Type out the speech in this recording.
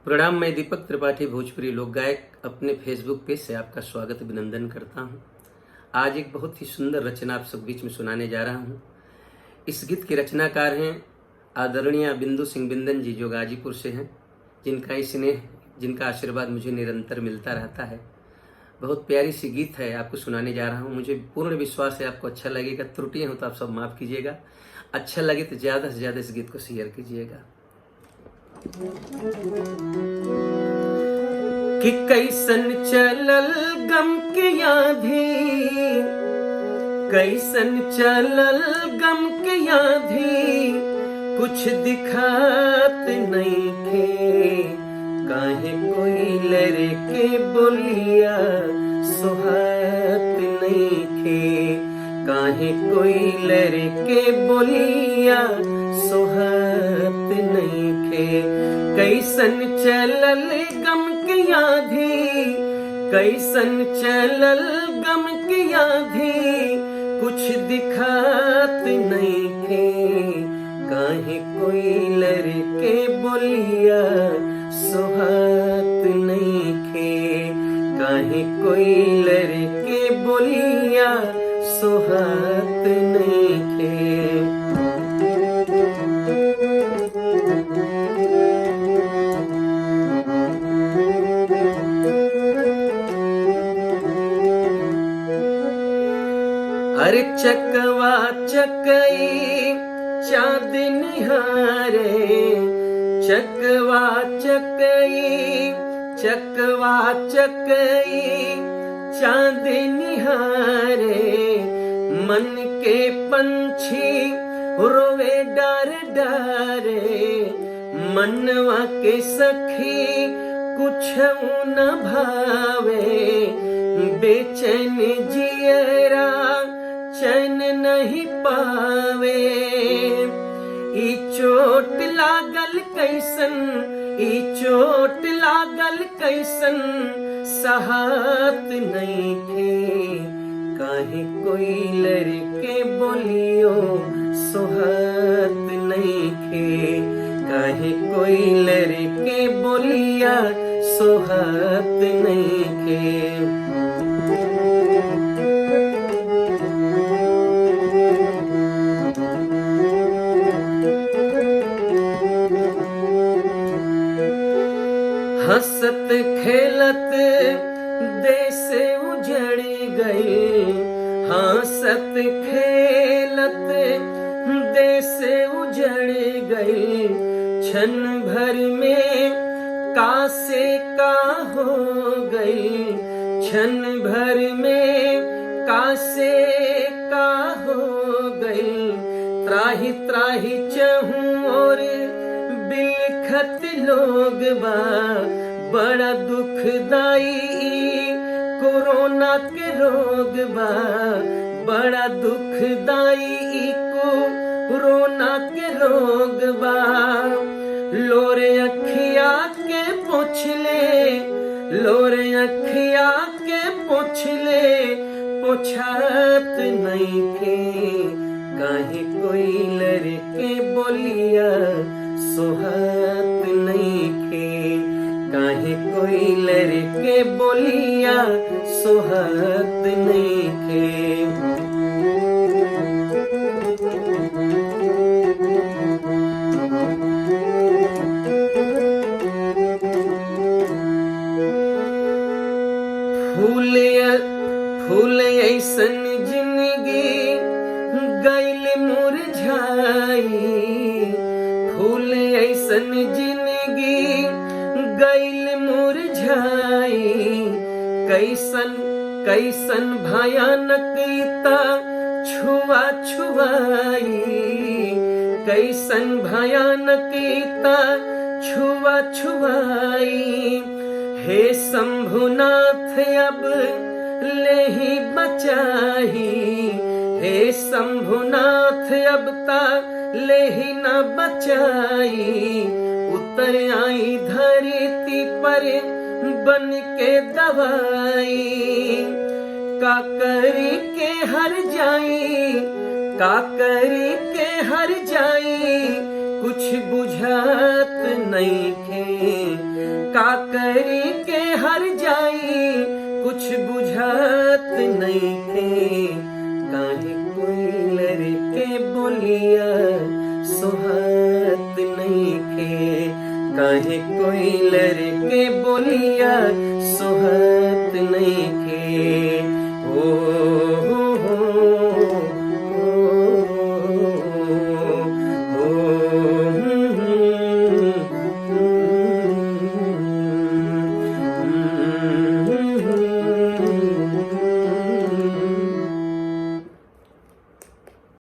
प्रणाम। मैं दीपक त्रिपाठी भोजपुरी लोक गायक अपने फेसबुक पेज से आपका स्वागत अभिनंदन करता हूं। आज एक बहुत ही सुंदर रचना आप सब बीच में सुनाने जा रहा हूं। इस गीत के रचनाकार हैं आदरणीय बिंदु सिंह बिंदन जी, जो गाजीपुर से हैं, जिनका स्नेह, जिनका आशीर्वाद मुझे निरंतर मिलता रहता है। बहुत प्यारी सी गीत है, आपको सुनाने जा रहा हूँ। मुझे पूर्ण विश्वास है आपको अच्छा लगेगा। त्रुटियाँ हो तो आप सब माफ़ कीजिएगा। अच्छा लगे तो ज़्यादा से ज़्यादा इस गीत को शेयर कीजिएगा। कि कैसन चलल गम के आधी, कैसन चलल गम के आधी, कुछ दिखात नहीं थे। काहे कोई लरे के बोलिया सुहात नहीं थे। काहे कोई लरे के बोलिया सुहात नहीं थे। कैसन चलल गम के आधी, कैसन चलल गम के आधी, कुछ दिखात नहीं थे। काहे कोई लड़के बोलिया सुहात नहीं थे। काहे कोई लड़के बोलिया सुहात नहीं थे। अरे चकवा चकई चाँद निहारे, चकवा चकई, चकवा चकई चाँद निहारे। मन के पंछी रोवे डार डारे, मनवा के सखी कुछ न भावे। बेचैन जियरा चैन नहीं पावे। ई चोट लागल कैसन, ई चोट लागल कैसन, सहात नहीं थे। काहे कोई लड़के बोलियो सुहात नहीं थे। काहे कोई लड़के बोलिया सुहात नहीं थे। हंसत खेलत देश उजड़ गई, हंसत खेलत देश उजड़ गई। क्षण भर में का से का हो गई, क्षण भर में का से का हो गई। त्राही त्राही चहूं और बिलखत लोग बा, बड़ा दुखदाई कोरोना के रोग बा। बड़ा दुखदाई कोरोना के रोग बा। लोरे अखिया के पोछले, लोरे अखिया के पोछले, पोछात नहीं थे। काहे कोई लड़के बोलिया सुहात नहीं थे। काहे कोई लड़के बोलिया सुहात नहीं थे। फूल ऐसन जिंदगी गइल मुरझाई। फूल ऐसन जिंदगी गइल मुरझाई। कैसन कैसन भयानक ता छुआ छुआई। कैसन भयानक ता छुआ छुआई। हे शंभुनाथ अब ले ही बचाही। हे शंभुनाथ अब ता ले ही न बचाई। उतर आई धरती पर बन के दवाई। का करी के हर जाई, का करी के हर जाई। कुछ बुझात नहीं थे। का करी के हर जाई कुछ बुझात नहीं थे, काहे कोई लड़के बोलिया सोहात नहीं थे, काहे कोई लड़के बोलिया सोहात